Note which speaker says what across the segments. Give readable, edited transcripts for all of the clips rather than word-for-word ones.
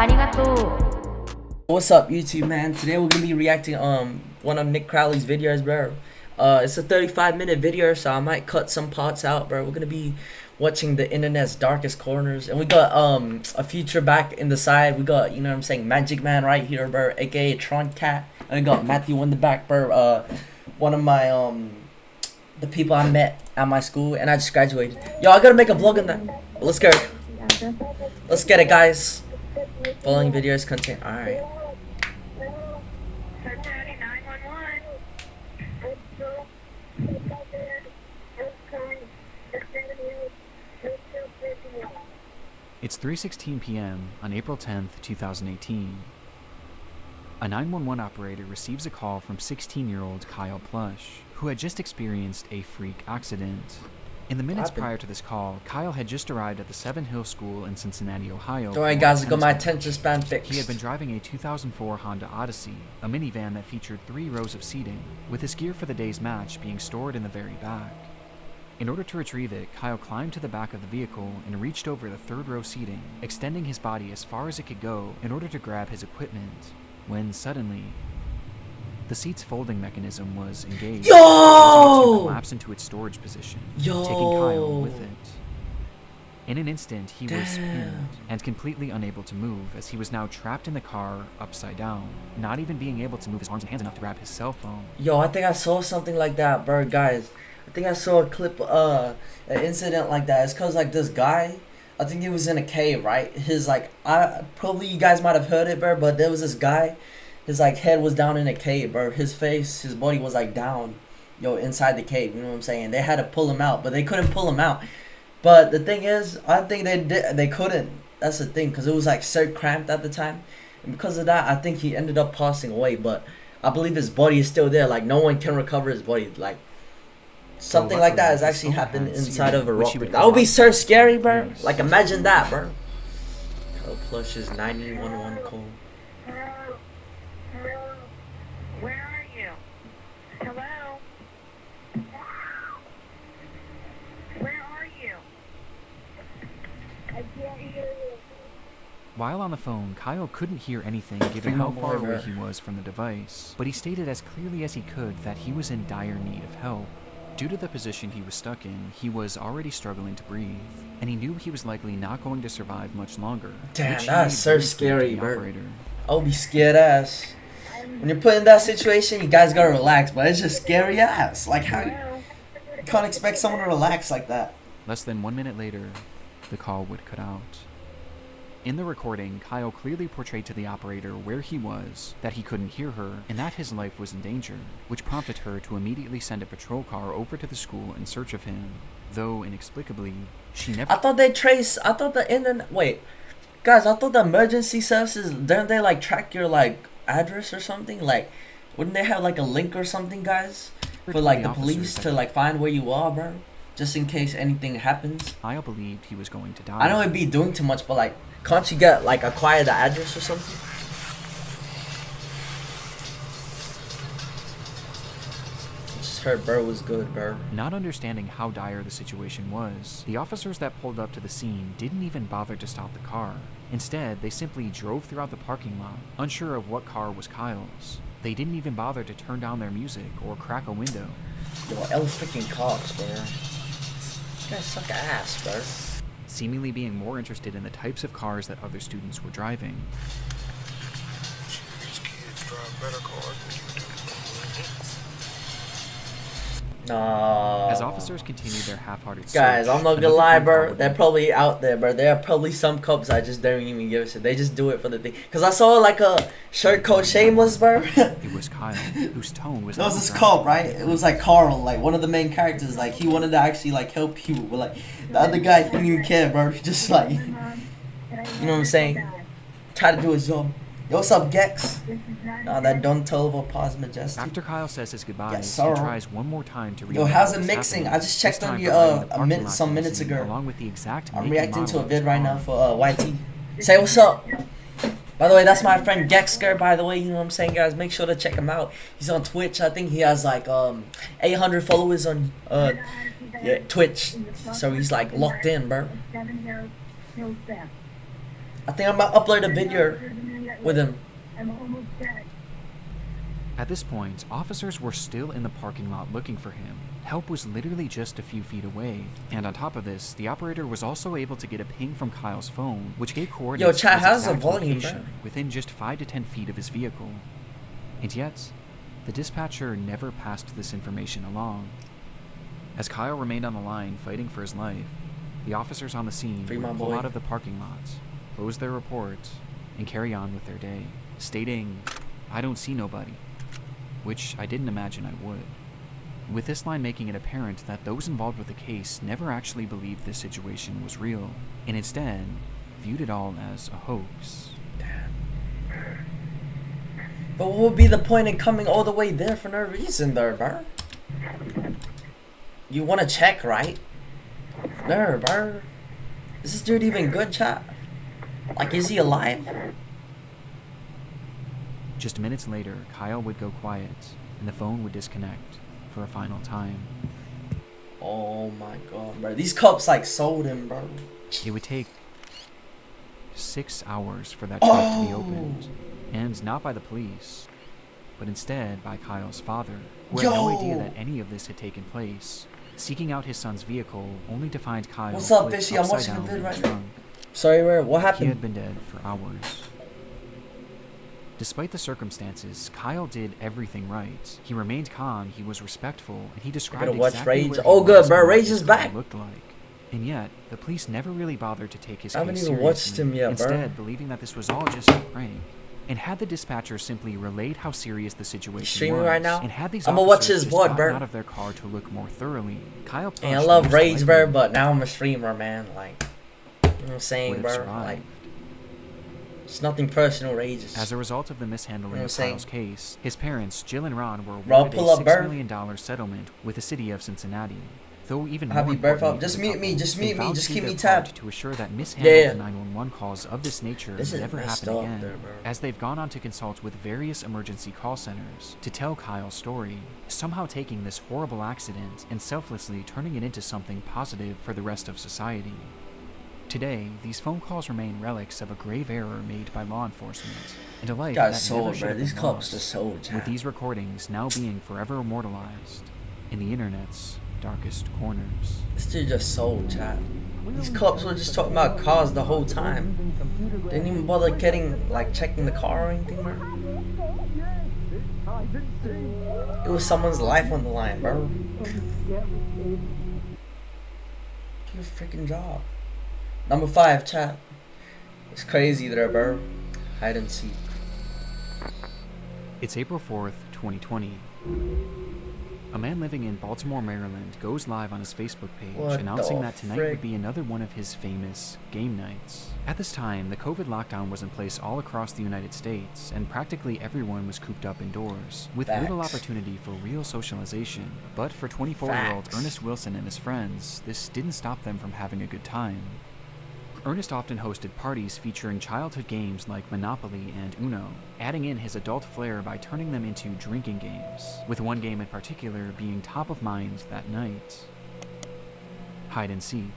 Speaker 1: ありがとう。
Speaker 2: What's up, YouTube, man? Today we're gonna be reacting one of Nick Crowley's videos, bro. It's a 35-minute video, so I might cut some parts out, bro. We're gonna be watching the internet's darkest corners, and we got a feature back in the side. We got, you know what I'm saying, Magic Man right here, bro, aka Tron Cat, and we got Matthew in the back, bro. One of my the people I met at my school, and I just graduated. Yo, I gotta make a vlog on that. Let's go. Let's get it, guys. Following videos contain. All right.
Speaker 3: It's 3:16 p.m. on April 10th, 2018. A 911 operator receives a call from 16-year-old Kyle Plush, who had just experienced a freak accident. In the minutes prior to this call, Kyle had just arrived at the Seven Hill School in Cincinnati, Ohio.
Speaker 2: Alright guys, I got my attention span fixed.
Speaker 3: He had been driving a 2004 Honda Odyssey, a minivan that featured 3 rows of seating, with his gear for the day's match being stored in the very back. In order to retrieve it, Kyle climbed to the back of the vehicle and reached over the 3rd row seating, extending his body as far as it could go in order to grab his equipment, when suddenly the seat's folding mechanism was engaged, causing it to collapse into its storage position, taking Kyle with it. In an instant, he was spinning and completely unable to move, as he was now trapped in the car upside down, not even being able to move his arms and hands enough to grab his cell phone.
Speaker 2: Yo, I think I saw something like that, bro, guys. I think I saw a clip, an incident like that. It's cause like this guy, I think he was in a cave, right? His like, probably you guys might have heard it, bro, but there was this guy. His like head was down in a cave, bro. His face, his body was like down, yo, inside the cave. You know what I'm saying? They had to pull him out, but they couldn't pull him out. But the thing is, I think they couldn't. That's the thing, cause it was like so cramped at the time, and because of that, I think he ended up passing away. But I believe his body is still there. Like no one can recover his body. Like something like that has actually happened inside of a rock. That would be so scary, bro. Like imagine that, bro. Kyle Plush is 911 call.
Speaker 4: Where are you? Hello? Where are you? I can't hear you.
Speaker 3: While on the phone, Kyle couldn't hear anything given how far away he was from the device, but he stated as clearly as he could that he was in dire need of help. Due to the position he was stuck in, he was already struggling to breathe, and he knew he was likely not going to survive much longer.
Speaker 2: Damn, that's so scary, bro. I'll be scared ass. When you're put in that situation, you guys gotta relax, but it's just scary ass. Like how you can't expect someone to relax like that.
Speaker 3: Less than 1 minute later, the call would cut out. In the recording, Kyle clearly portrayed to the operator where he was, that he couldn't hear her, and that his life was in danger, which prompted her to immediately send a patrol car over to the school in search of him, though inexplicably, she never—
Speaker 2: I thought the internet, wait, guys, I thought the emergency services, don't they like track your like address or something? Like, wouldn't they have like a link or something, guys, for like the police to like find where you are, bro, just in case anything happens?
Speaker 3: Kyle believed he was going to die.
Speaker 2: I know it'd be doing too much, but like, can't you get like acquire the address or something? Just heard bro was good, bro.
Speaker 3: Not understanding how dire the situation was, the officers that pulled up to the scene didn't even bother to stop the car. Instead, they simply drove throughout the parking lot, unsure of what car was Kyle's. They didn't even bother to turn down their music or crack a window.
Speaker 2: Yo, L freaking cops, bro. You guys suck ass, bro.
Speaker 3: Seemingly being more interested in the types of cars that other students were driving.
Speaker 5: These kids drive better cars than you do.
Speaker 2: Nah.
Speaker 3: As officers continued their half-hearted search,
Speaker 2: guys, I'm not gonna
Speaker 3: another
Speaker 2: lie,
Speaker 3: phone call
Speaker 2: bro.
Speaker 3: would
Speaker 2: They're
Speaker 3: come.
Speaker 2: probably out there, bro. There are probably some cops I just don't even give a shit. They just do it for the thing. Cause I saw like a shirt called Shameless, bro.
Speaker 3: It was Kyle, whose tone was—
Speaker 2: There was this cop, right? It was like Carl, like one of the main characters. Like he wanted to actually like help people, but like the other guy he didn't even care, bro. He just like, you know what I'm saying? Try to do his job. Yo, what's up, Gex? Nah, that don't tell of a pause majestic.
Speaker 3: After Kyle says his goodbyes,
Speaker 2: Yes,
Speaker 3: he
Speaker 2: sir.
Speaker 3: tries one more time to read.
Speaker 2: Yo, how's it mixing? I just checked on you some minutes ago.
Speaker 3: Along with the exact
Speaker 2: I'm
Speaker 3: make and
Speaker 2: reacting to a
Speaker 3: model of
Speaker 2: vid
Speaker 3: his
Speaker 2: right
Speaker 3: car.
Speaker 2: now for YT. Say what's up. By the way, that's my friend Gexker, by the way, you know what I'm saying, guys? Make sure to check him out. He's on Twitch. I think he has like 800 followers on Twitch. So he's like locked in, bro. I think I'm gonna upload a video with him.
Speaker 4: I'm almost dead.
Speaker 3: At this point, officers were still in the parking lot looking for him. Help was literally just a few feet away, and on top of this, the operator was also able to get a ping from Kyle's phone, which gave coordinates
Speaker 2: chat,
Speaker 3: to his
Speaker 2: how's the
Speaker 3: exact
Speaker 2: volume,
Speaker 3: location
Speaker 2: bro?
Speaker 3: within just 5 to 10 feet of his vehicle. And yet, the dispatcher never passed this information along. As Kyle remained on the line fighting for his life, the officers on the scene
Speaker 2: Free my
Speaker 3: would pull
Speaker 2: boy.
Speaker 3: out of the parking lot, close their report, and carry on with their day, stating, "I don't see nobody," which I didn't imagine I would. With this line making it apparent that those involved with the case never actually believed this situation was real, and instead viewed it all as a hoax.
Speaker 2: But what would be the point in coming all the way there for no reason, though, bro? You want to check, right? No, bro. Is this dude even good, chat? Like, is he alive?
Speaker 3: Just minutes later, Kyle would go quiet, and the phone would disconnect for a final time.
Speaker 2: Oh my god, bro. These cops, like, sold him, bro.
Speaker 3: It would take 6 hours for that trunk to be opened, and not by the police, but instead by Kyle's father, who had no idea that any of this had taken place, seeking out his son's vehicle only to find Kyle
Speaker 2: What's up,
Speaker 3: flipped
Speaker 2: Fishy? I'm
Speaker 3: upside
Speaker 2: watching a
Speaker 3: down
Speaker 2: vid
Speaker 3: in
Speaker 2: right
Speaker 3: the
Speaker 2: now.
Speaker 3: trunk.
Speaker 2: Sorry, where? What
Speaker 3: He had
Speaker 2: happened?
Speaker 3: been dead for hours. Despite the circumstances, Kyle did everything right. He remained calm, he was respectful, and he described
Speaker 2: gotta watch
Speaker 3: exactly
Speaker 2: Rage.
Speaker 3: where he
Speaker 2: Oh, good,
Speaker 3: was
Speaker 2: bro.
Speaker 3: and what
Speaker 2: Rage
Speaker 3: his
Speaker 2: is
Speaker 3: car
Speaker 2: back.
Speaker 3: looked like. And yet, the police never really bothered to take his
Speaker 2: I haven't
Speaker 3: case
Speaker 2: even
Speaker 3: seriously,
Speaker 2: watched him yet, bro.
Speaker 3: instead believing that this was all just a prank. And had the dispatcher simply relayed how serious the situation
Speaker 2: Streaming
Speaker 3: was,
Speaker 2: right now?
Speaker 3: and had these
Speaker 2: I'ma watch
Speaker 3: officers
Speaker 2: his
Speaker 3: just
Speaker 2: VOD,
Speaker 3: gotten
Speaker 2: bro.
Speaker 3: out of their car to look more thoroughly, Kyle
Speaker 2: And I
Speaker 3: Plush
Speaker 2: love
Speaker 3: most
Speaker 2: Rage, bro,
Speaker 3: likely
Speaker 2: but now I'm a streamer, man. Like, you know what I'm saying,
Speaker 3: would have
Speaker 2: bro?
Speaker 3: survived.
Speaker 2: Like, it's nothing personal, Rage. It's
Speaker 3: As a result of the mishandling
Speaker 2: You know
Speaker 3: of
Speaker 2: what I'm
Speaker 3: Kyle's case, his parents, Jill and Ron, were
Speaker 2: Rob,
Speaker 3: awarded
Speaker 2: pull
Speaker 3: a
Speaker 2: up,
Speaker 3: $6
Speaker 2: bro.
Speaker 3: million settlement with the city of Cincinnati. Though even
Speaker 2: Happy
Speaker 3: more
Speaker 2: birthday.
Speaker 3: importantly
Speaker 2: Just
Speaker 3: for the
Speaker 2: meet me,
Speaker 3: couple,
Speaker 2: just
Speaker 3: they
Speaker 2: meet me,
Speaker 3: vowed
Speaker 2: just
Speaker 3: to
Speaker 2: keep
Speaker 3: do
Speaker 2: me
Speaker 3: their part
Speaker 2: tabbed.
Speaker 3: to assure that mishandled
Speaker 2: Yeah.
Speaker 3: 911 calls of this nature
Speaker 2: This is
Speaker 3: never
Speaker 2: messed
Speaker 3: happen
Speaker 2: up
Speaker 3: again,
Speaker 2: there, bro.
Speaker 3: as they've gone on to consult with various emergency call centers to tell Kyle's story, somehow taking this horrible accident and selflessly turning it into something positive for the rest of society. Today, these phone calls remain relics of a grave error made by law enforcement, and a life
Speaker 2: Guys
Speaker 3: that
Speaker 2: sold,
Speaker 3: never should
Speaker 2: bro.
Speaker 3: have
Speaker 2: These
Speaker 3: been
Speaker 2: cops
Speaker 3: lost,
Speaker 2: just sold,
Speaker 3: with
Speaker 2: chat.
Speaker 3: these recordings now being forever immortalized in the internet's darkest corners.
Speaker 2: This dude just sold, chat. These cops were just talking about cars the whole time. Didn't even bother getting, like, checking the car or anything, bro. It was someone's life on the line, bro. Do your freaking job. Number 5, chat. It's crazy there, bro. Hide and seek.
Speaker 3: It's April 4th, 2020. A man living in Baltimore, Maryland goes live on his Facebook page
Speaker 2: What
Speaker 3: announcing
Speaker 2: the
Speaker 3: that tonight
Speaker 2: frick?
Speaker 3: would be another one of his famous game nights. At this time, the COVID lockdown was in place all across the United States, and practically everyone was cooped up indoors, with little
Speaker 2: Facts.
Speaker 3: opportunity for real socialization. But for 24-year-old
Speaker 2: Facts.
Speaker 3: Ernest Wilson and his friends, this didn't stop them from having a good time. Ernest often hosted parties featuring childhood games like Monopoly and Uno, adding in his adult flair by turning them into drinking games, with one game in particular being top of mind that night: hide and seek.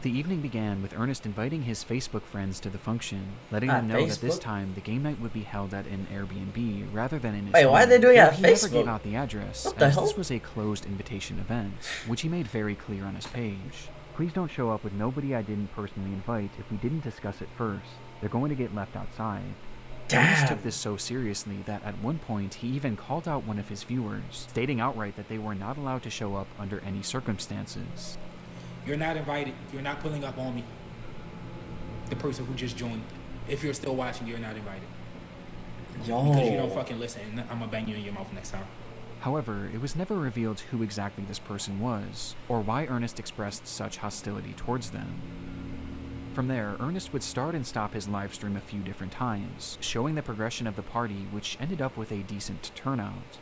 Speaker 3: The evening began with Ernest inviting his Facebook friends to the function, letting them know that this
Speaker 2: Facebook?
Speaker 3: time the game night would be held at an Airbnb rather than in his
Speaker 2: Wait, why are
Speaker 3: home.
Speaker 2: they doing it
Speaker 3: Though
Speaker 2: at
Speaker 3: he never gave
Speaker 2: Facebook?
Speaker 3: out the address,
Speaker 2: What the
Speaker 3: as
Speaker 2: hell?
Speaker 3: this was a closed invitation event, which he made very clear on his page. Please don't show up with nobody I didn't personally invite if we didn't discuss it first. They're going to get left outside. Ernest took
Speaker 2: Damn.
Speaker 3: this so seriously that at one point he even called out one of his viewers, stating outright that they were not allowed to show up under any circumstances.
Speaker 1: You're not invited. You're not pulling up on me. The person who just joined. If you're still watching, you're not invited. Because you don't
Speaker 2: Yo.
Speaker 1: fucking listen. And I'm gonna bang you in your mouth next time.
Speaker 3: However, it was never revealed who exactly this person was, or why Ernest expressed such hostility towards them. From there, Ernest would start and stop his live stream a few different times, showing the progression of the party, which ended up with a decent turnout.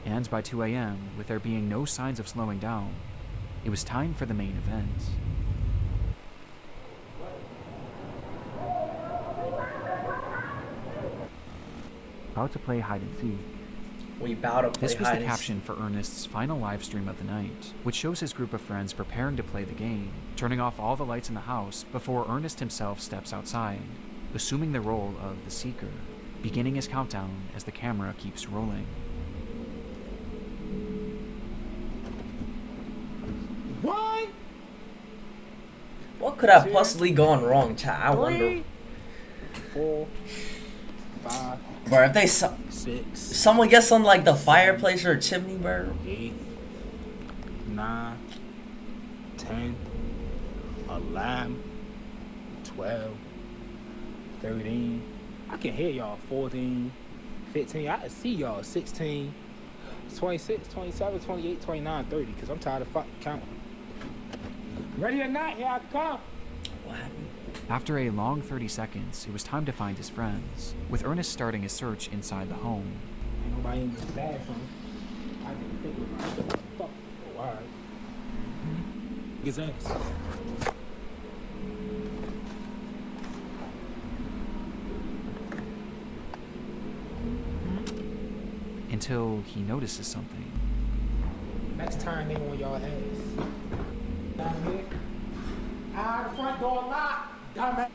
Speaker 3: And by 2 a.m., with there being no signs of slowing down, it was time for the main event. About to play hide and seek,
Speaker 2: We bow to play
Speaker 3: This was the
Speaker 2: hide and
Speaker 3: caption for Ernest's final live stream of the night, which shows his group of friends preparing to play the game, turning off all the lights in the house before Ernest himself steps outside, assuming the role of the Seeker, beginning his countdown as the camera keeps rolling.
Speaker 1: One,
Speaker 2: What could have possibly gone wrong, chat? I wonder.
Speaker 1: 3, 4, 5,
Speaker 2: Bro, if they
Speaker 1: 6,
Speaker 2: someone gets on like the fireplace or a chimney, bro.
Speaker 1: 8, 9, 10, 11, 12, 13. I can hear y'all. 14, 15. I can see y'all. 16, 26, 27, 28, 29, 30. Because I'm tired of fucking counting. Ready or not, here I come.
Speaker 2: What happened?
Speaker 3: After a long 30 seconds, it was time to find his friends, with Ernest starting his search inside the home.
Speaker 1: Ain't nobody in this bathroom. I didn't think about it. Fuck. Oh, alright. His ass.
Speaker 3: Until he notices something.
Speaker 1: Next time they on y'all ass. Down here. The front door locked. Dumbass.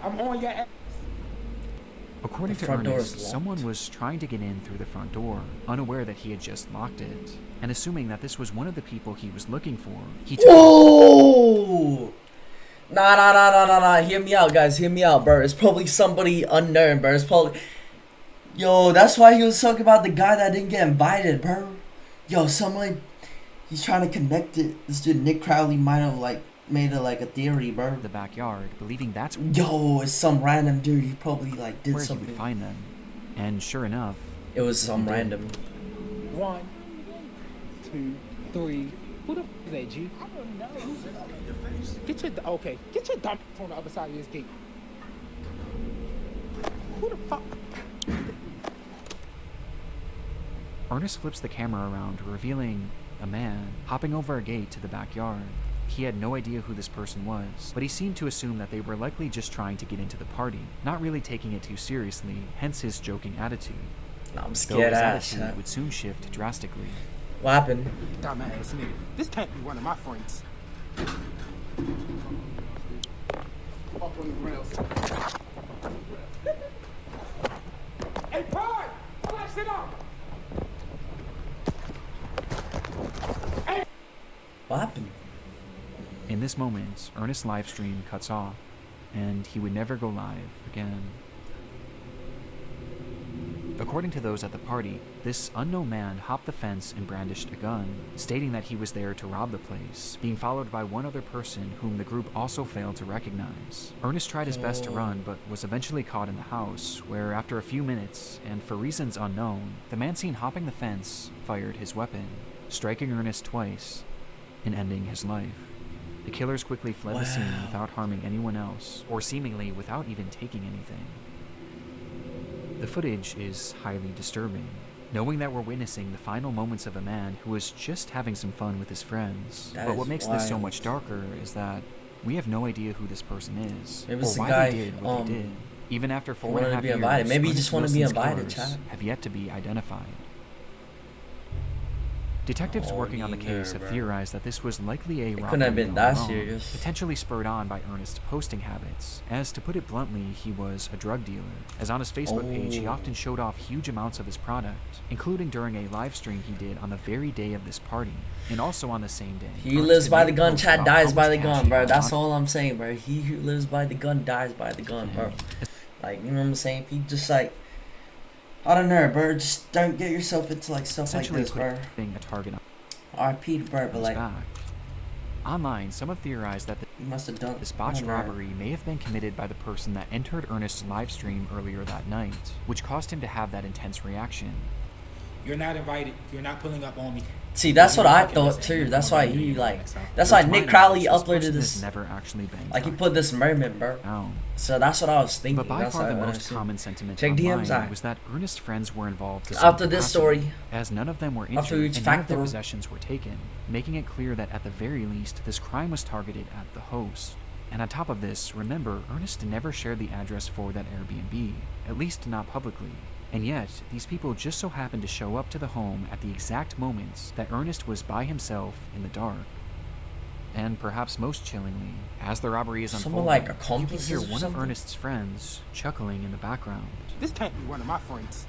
Speaker 1: I'm on your ass.
Speaker 3: According
Speaker 2: The
Speaker 3: to
Speaker 2: front door
Speaker 3: Ernest,
Speaker 2: is locked.
Speaker 3: someone was trying to get in through the front door, unaware that he had just locked it, and assuming that this was one of the people he was looking for, he took
Speaker 2: Whoa! Nah. Hear me out, guys. Hear me out, bro. It's probably somebody unknown, bro. It's probably... Yo, that's why he was talking about the guy that didn't get invited, bro. Yo, somebody... He's trying to connect it. This dude, Nick Crowley, might have, like, made it, like, a theory, bro.
Speaker 3: the backyard, believing that's
Speaker 2: Yo, it's some random dude. He probably, like, did
Speaker 3: where he
Speaker 2: something.
Speaker 3: would find them. And sure enough,
Speaker 2: It was some
Speaker 3: He did.
Speaker 2: random...
Speaker 1: 1, 2, 3. Who the f is that, G? I don't know. Get your dumb on the other side of this gate. Who the fuck?
Speaker 3: Ernest flips the camera around, revealing a man hopping over a gate to the backyard. He had no idea who this person was, but he seemed to assume that they were likely just trying to get into the party, not really taking it too seriously, hence his joking attitude.
Speaker 2: Nah, I'm
Speaker 3: Though
Speaker 2: scared
Speaker 3: his
Speaker 2: ass.
Speaker 3: attitude would soon shift drastically.
Speaker 2: What happened?
Speaker 1: Dumbass nigga. This can't be one of my friends. Hey, Pride! Flash it up!
Speaker 2: What happened?
Speaker 3: In this moment, Ernest's live stream cuts off, and he would never go live again. According to those at the party, this unknown man hopped the fence and brandished a gun, stating that he was there to rob the place, being followed by one other person whom the group also failed to recognize. Ernest tried his best to run, but was eventually caught in the house, where after a few minutes, and for reasons unknown, the man seen hopping the fence fired his weapon, striking Ernest twice and ending his life. The killers quickly fled the scene without harming anyone else, or seemingly without even taking anything. The footage is highly disturbing, knowing that we're witnessing the final moments of a man who was just having some fun with his friends.
Speaker 2: That
Speaker 3: But
Speaker 2: is
Speaker 3: what makes this so
Speaker 2: wild.
Speaker 3: much darker is that we have no idea who this person is,
Speaker 2: Maybe
Speaker 3: or
Speaker 2: it's the
Speaker 3: why
Speaker 2: guy,
Speaker 3: they did what they did. Even after four and
Speaker 2: wanted
Speaker 3: a
Speaker 2: to
Speaker 3: half
Speaker 2: be
Speaker 3: years,
Speaker 2: invited. Maybe he
Speaker 3: Ernest
Speaker 2: just wanted to be
Speaker 3: Wilson's
Speaker 2: invited,
Speaker 3: killers
Speaker 2: chat.
Speaker 3: have yet to be identified. Detectives
Speaker 2: Oh,
Speaker 3: working on the
Speaker 2: neither,
Speaker 3: case have
Speaker 2: bro.
Speaker 3: theorized that this was likely a robbery
Speaker 2: couldn't have been
Speaker 3: gone
Speaker 2: that
Speaker 3: wrong,
Speaker 2: serious.
Speaker 3: potentially spurred on by Ernest's posting habits, as to put it bluntly, he was a drug dealer, as on his Facebook page he
Speaker 2: Oh.
Speaker 3: often showed off huge amounts of his product, including during a live stream he did on the very day of this party, and also on the same day.
Speaker 2: He
Speaker 3: Ernest
Speaker 2: lives
Speaker 3: had
Speaker 2: by
Speaker 3: made
Speaker 2: the
Speaker 3: a
Speaker 2: gun,
Speaker 3: post
Speaker 2: Chad
Speaker 3: about
Speaker 2: dies
Speaker 3: how
Speaker 2: by
Speaker 3: much
Speaker 2: the
Speaker 3: cash
Speaker 2: gun,
Speaker 3: he
Speaker 2: bro.
Speaker 3: had
Speaker 2: That's
Speaker 3: on
Speaker 2: all I'm saying, bro. He who lives by the gun dies by the gun, bro.
Speaker 3: him.
Speaker 2: Like, you know what I'm saying? If you just like, I don't know, bro. Just don't get yourself into like stuff like
Speaker 3: Essentially
Speaker 2: this, bro.
Speaker 3: putting a target on
Speaker 2: RP to bro, but
Speaker 3: his
Speaker 2: like,
Speaker 3: back. Online, some have theorized that
Speaker 2: you must have done
Speaker 3: this botched
Speaker 2: I don't know.
Speaker 3: robbery may have been committed by the person that entered Ernest's live stream earlier that night, which caused him to have that intense reaction.
Speaker 1: You're not invited. You're not pulling up on me.
Speaker 2: See, that's what I
Speaker 1: Okay,
Speaker 2: thought
Speaker 1: listen,
Speaker 2: too.
Speaker 1: you're
Speaker 2: That's
Speaker 1: going
Speaker 2: why
Speaker 1: down
Speaker 2: he
Speaker 1: here,
Speaker 2: like.
Speaker 1: next time.
Speaker 2: That's
Speaker 3: Though
Speaker 2: why
Speaker 3: to my
Speaker 2: Nick Crowley
Speaker 3: knowledge,
Speaker 2: uploaded
Speaker 3: person
Speaker 2: this.
Speaker 3: has never actually been
Speaker 2: Like he
Speaker 3: tracked
Speaker 2: put this moment, bro.
Speaker 3: down.
Speaker 2: So that's what I was thinking.
Speaker 3: But by
Speaker 2: That's
Speaker 3: far the
Speaker 2: what I
Speaker 3: most
Speaker 2: assumed.
Speaker 3: common sentiment
Speaker 2: Check DMs
Speaker 3: online
Speaker 2: out.
Speaker 3: was that Ernest's friends were involved to some
Speaker 2: After this
Speaker 3: capacity,
Speaker 2: story,
Speaker 3: as none of them were
Speaker 2: after
Speaker 3: injured
Speaker 2: each
Speaker 3: and none of their
Speaker 2: factor-
Speaker 3: possessions were taken, making it clear that at the very least this crime was targeted at the host. And on top of this, remember, Ernest never shared the address for that Airbnb, at least not publicly. And yet, these people just so happened to show up to the home at the exact moments that Ernest was by himself in the dark. And perhaps most chillingly, as the robbery is
Speaker 2: Someone
Speaker 3: unfolding,
Speaker 2: like
Speaker 3: you can
Speaker 2: accomplices
Speaker 3: hear
Speaker 2: or
Speaker 3: one of
Speaker 2: something?
Speaker 3: Ernest's friends chuckling in the background.
Speaker 1: This can't be one of my friends.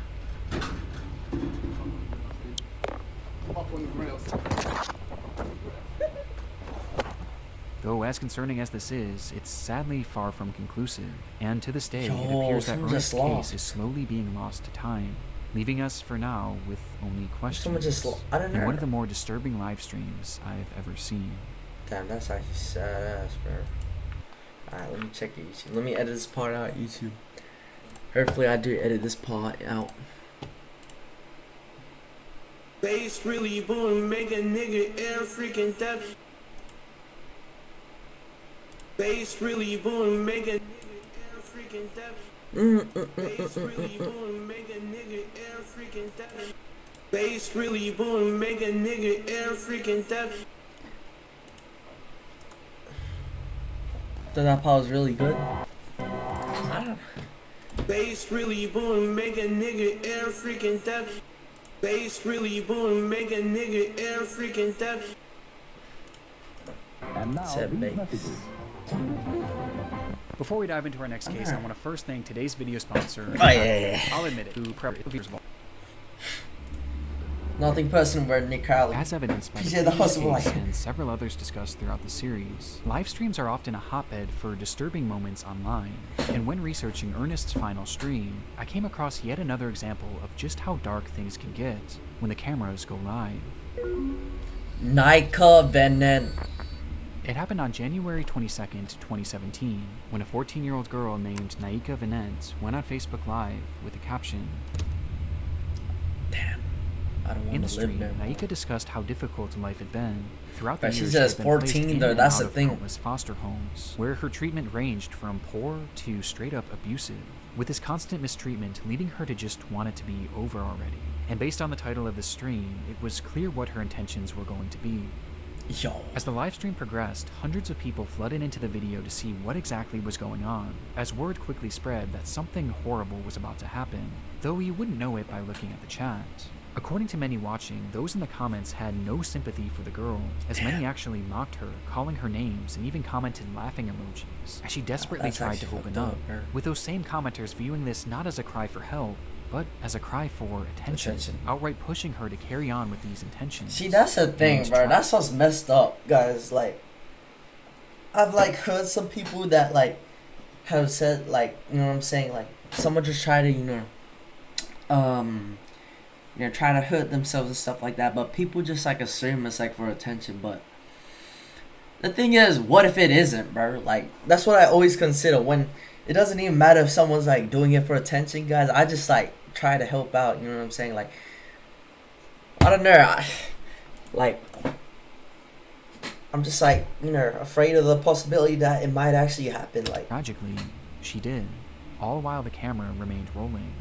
Speaker 3: Though as concerning as this is, it's sadly far from conclusive, and to this day, it
Speaker 2: Yo,
Speaker 3: appears that
Speaker 2: someone
Speaker 3: Ernest's
Speaker 2: just
Speaker 3: case
Speaker 2: lost.
Speaker 3: is slowly being lost to time, leaving us for now with only questions.
Speaker 2: Someone just I don't
Speaker 3: and
Speaker 2: know.
Speaker 3: one of the more disturbing live streams I've ever seen.
Speaker 2: Damn, that's actually sad ass, bro. Alright, let me check it, YouTube. Let me edit this part out, YouTube. Hopefully I do edit this part out.
Speaker 6: Bass really boom, make a nigga air freaking death. Bass really boom, make a nigga air freaking death. Bass really boom, make a nigga air freaking death. Bass really boom, make a nigga air freaking death.
Speaker 2: Thought that part was really good. I don't.
Speaker 6: Bass really boom, make a nigga air freaking death. Bass really boom, make a nigga air freaking death.
Speaker 1: And now,
Speaker 2: Said
Speaker 1: these
Speaker 2: bass.
Speaker 1: messages.
Speaker 3: Before we dive into our next case, I want to first thank today's video sponsor.
Speaker 2: Oh, yeah.
Speaker 3: I'll admit it. Who prepped
Speaker 2: Nothing personal about Nick Crowley.
Speaker 3: As evidenced by the
Speaker 2: PJ the
Speaker 3: previous
Speaker 2: Hustler.
Speaker 3: case and several others discussed throughout the series, live streams are often a hotbed for disturbing moments online. And when researching Ernest's final stream, I came across yet another example of just how dark things can get when the cameras go live.
Speaker 2: Unconventional.
Speaker 3: It happened on January 22nd, 2017, when a 14-year-old girl named Naika Venant went on Facebook Live with a caption.
Speaker 2: Damn. I don't
Speaker 3: In
Speaker 2: want
Speaker 3: the
Speaker 2: to live
Speaker 3: stream,
Speaker 2: there.
Speaker 3: Naika discussed how difficult life had been. Throughout the
Speaker 2: But
Speaker 3: years,
Speaker 2: she's
Speaker 3: she had
Speaker 2: just
Speaker 3: been placed
Speaker 2: 14
Speaker 3: in
Speaker 2: though,
Speaker 3: and
Speaker 2: that's
Speaker 3: out
Speaker 2: the
Speaker 3: of
Speaker 2: thing.
Speaker 3: countless foster homes, where her treatment ranged from poor to straight up abusive, with this constant mistreatment leading her to just want it to be over already. And based on the title of the stream, it was clear what her intentions were going to be.
Speaker 2: Yo.
Speaker 3: As the live stream progressed, hundreds of people flooded into the video to see what exactly was going on, as word quickly spread that something horrible was about to happen, though you wouldn't know it by looking at the chat. According to many watching, those in the comments had no sympathy for the girl, as many actually mocked her, calling her names, and even commented laughing emojis, as she desperately
Speaker 2: That's
Speaker 3: tried to
Speaker 2: actually
Speaker 3: open
Speaker 2: fucked
Speaker 3: up,
Speaker 2: up, bro.
Speaker 3: with those same commenters viewing this not as a cry for help, but as a cry for attention, outright pushing her to carry on with these intentions.
Speaker 2: See, that's the thing,
Speaker 3: And
Speaker 2: bro.
Speaker 3: try-
Speaker 2: That's what's messed up, guys. Like, I've like heard some people that like have said like, you know what I'm saying, like someone just try to, try to hurt themselves and stuff like that. But people just like assume it's like for attention. But the thing is, what if it isn't, bro? Like, that's what I always consider when it doesn't even matter if someone's like doing it for attention, guys. I just like try to help out. You know what I'm saying? Like, I don't know. I'm just like, afraid of the possibility that it might actually happen. Like,
Speaker 3: Tragically, she did, all while the camera remained rolling.